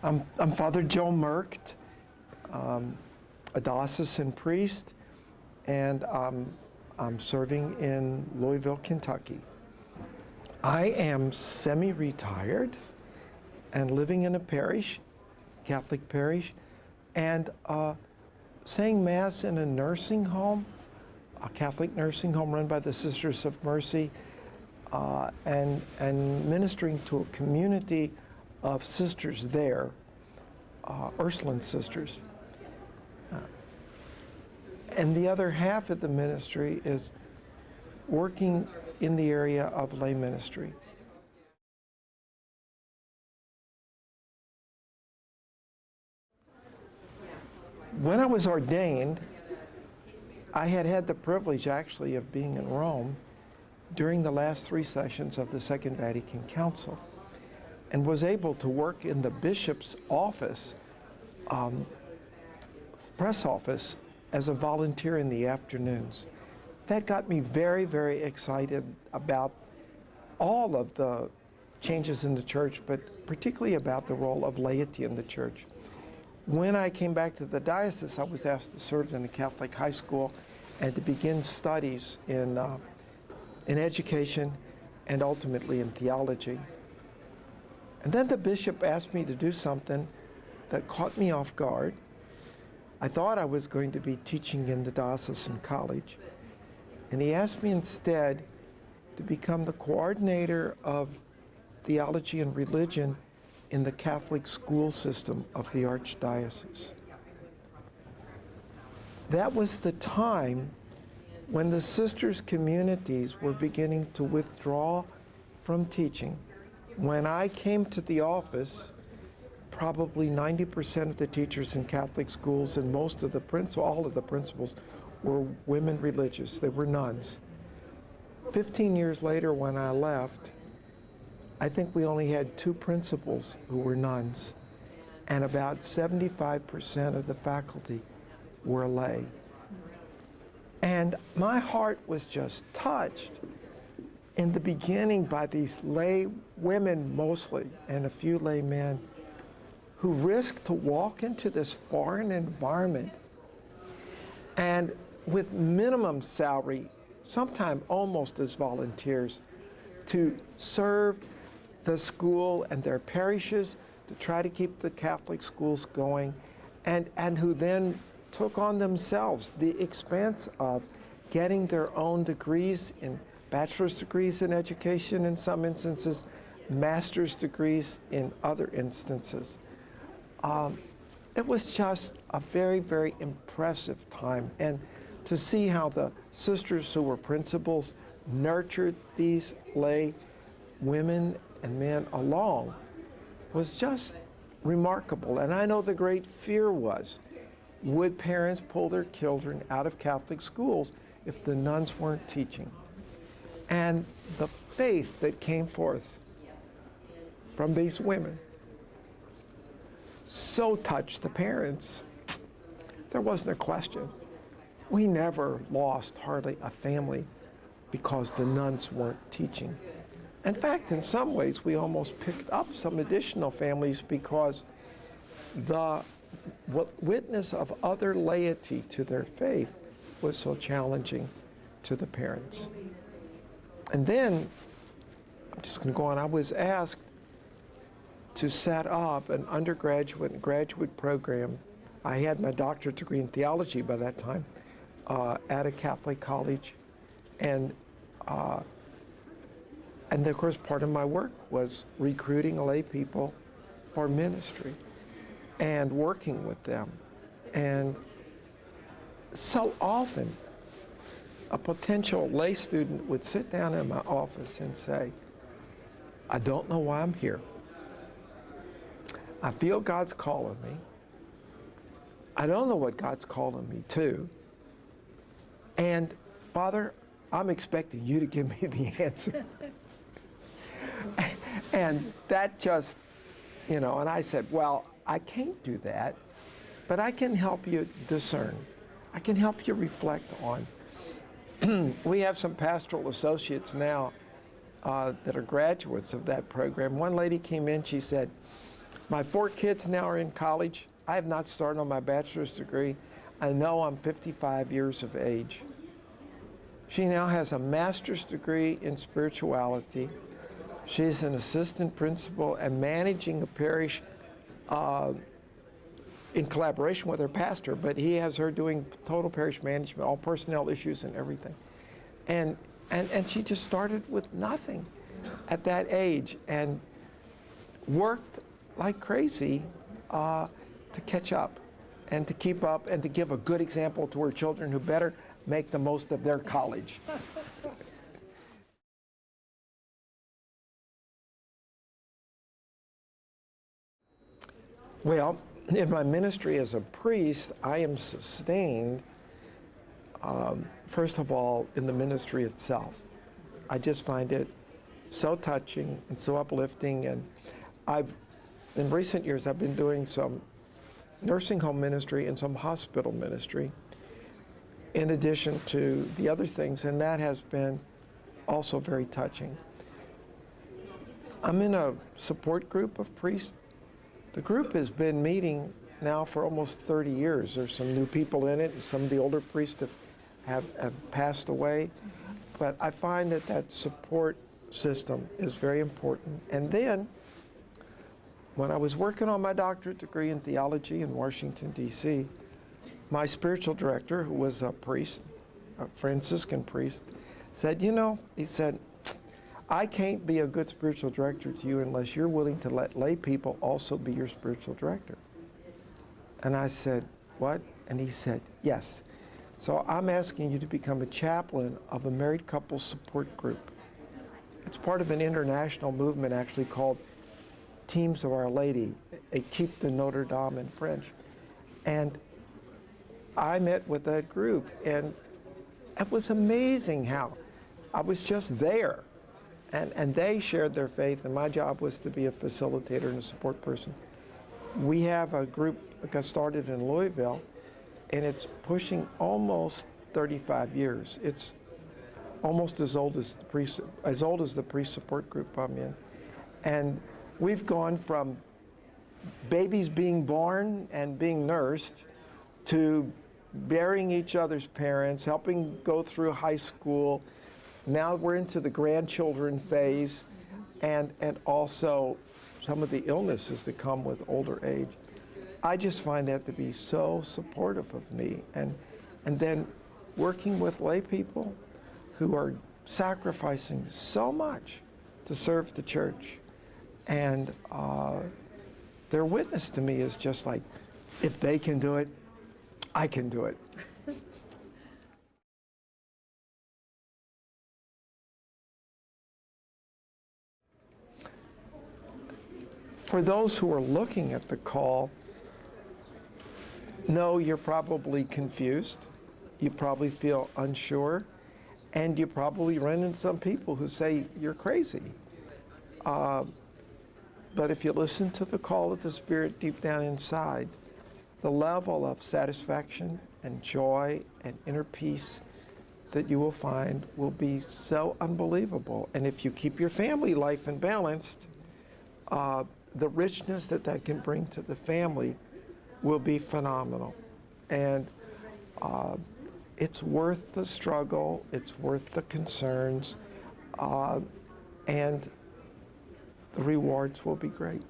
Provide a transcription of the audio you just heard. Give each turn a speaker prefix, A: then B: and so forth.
A: I'm Father Joe Merkt, a diocesan priest, and I'm serving in Louisville, Kentucky. I am semi-retired and living in a parish, Catholic parish, and saying Mass in a nursing home, a Catholic nursing home run by the Sisters of Mercy, and ministering to a community of sisters there, Ursuline sisters. And the other half of the ministry is working in the area of lay ministry. When I was ordained, I had the privilege actually of being in Rome during the last 3 sessions of the Second Vatican Council, and was able to work in the bishop's office, press office, as a volunteer in the afternoons. That got me very, very excited about all of the changes in the church, but particularly about the role of laity in the church. When I came back to the diocese, I was asked to serve in a Catholic high school and to begin studies in education and ultimately in theology. And then the bishop asked me to do something that caught me off guard. I thought I was going to be teaching in the diocesan college, and he asked me instead to become the coordinator of theology and religion in the Catholic school system of the archdiocese. That was the time when the sisters' communities were beginning to withdraw from teaching. When I came to the office, probably 90% of the teachers in Catholic schools and most of the all of the principals were women religious. They were nuns. 15 years later, when I left, I think we only had 2 principals who were nuns, and about 75% of the faculty were lay. And my heart was just touched in the beginning by these lay women mostly, and a few lay men, who risked to walk into this foreign environment and with minimum salary, sometimes almost as volunteers, to serve the school and their parishes, to try to keep the Catholic schools going, and who then took on themselves the expense of getting their own degrees, in bachelor's degrees in education in some instances, master's degrees in other instances. It was just a very, very impressive time. And to see how the sisters who were principals nurtured these lay women and men along was just remarkable. And I know the great fear was, would parents pull their children out of Catholic schools if the nuns weren't teaching? And the faith that came forth from these women so touched the parents. There wasn't a question. We never lost hardly a family because the nuns weren't teaching. In fact, in some ways, we almost picked up some additional families because the witness of other laity to their faith was so challenging to the parents. And then, I'm just going to go on, I was asked to set up an undergraduate and graduate program. I had my doctorate degree in theology by that time at a Catholic college. And of course, part of my work was recruiting lay people for ministry and working with them. And so often, a potential lay student would sit down in my office and say, I don't know why I'm here. I feel God's calling me. I don't know what God's calling me to. And Father, I'm expecting you to give me the answer. And that just, and I said, well, I can't do that, but I can help you discern. I can help you reflect on. We have some pastoral associates now that are graduates of that program. One lady came in, she said, My 4 kids now are in college. I have not started on my bachelor's degree. I know I'm 55 years of age. She now has a master's degree in spirituality. She's an assistant principal and managing a parish in collaboration with her pastor, but he has her doing total parish management, all personnel issues and everything. And she just started with nothing at that age and worked like crazy to catch up and to keep up and to give a good example to her children who better make the most of their college. Well, in my ministry as a priest, I am sustained, first of all, in the ministry itself. I just find it so touching and so uplifting. And in recent years, I've been doing some nursing home ministry and some hospital ministry, in addition to the other things, and that has been also very touching. I'm in a support group of priests. The group has been meeting now for almost 30 years. There's some new people in it. Some of the older priests have passed away. But I find that support system is very important. And then, when I was working on my doctorate degree in theology in Washington, D.C., my spiritual director, who was a priest, a Franciscan priest, said, he said, I can't be a good spiritual director to you unless you're willing to let lay people also be your spiritual director. And I said, what? And he said, yes. So I'm asking you to become a chaplain of a married couple support group. It's part of an international movement actually called Teams of Our Lady, Équipe de Notre Dame in French. And I met with that group, and it was amazing how I was just there. And they shared their faith, and my job was to be a facilitator and a support person. We have a group that got started in Louisville, and it's pushing almost 35 years. It's almost as old as the priest support group I'm in. And we've gone from babies being born and being nursed to burying each other's parents, helping go through high school. Now we're into the grandchildren phase, and also some of the illnesses that come with older age. I just find that to be so supportive of me. And then working with lay people who are sacrificing so much to serve the church. And their witness to me is just like, if they can do it, I can do it. For those who are looking at the call, no, you're probably confused. You probably feel unsure. And you probably run into some people who say you're crazy. But if you listen to the call of the Spirit deep down inside, the level of satisfaction and joy and inner peace that you will find will be so unbelievable. And if you keep your family life in balanced, the richness that can bring to the family will be phenomenal. And it's worth the struggle, it's worth the concerns, and the rewards will be great.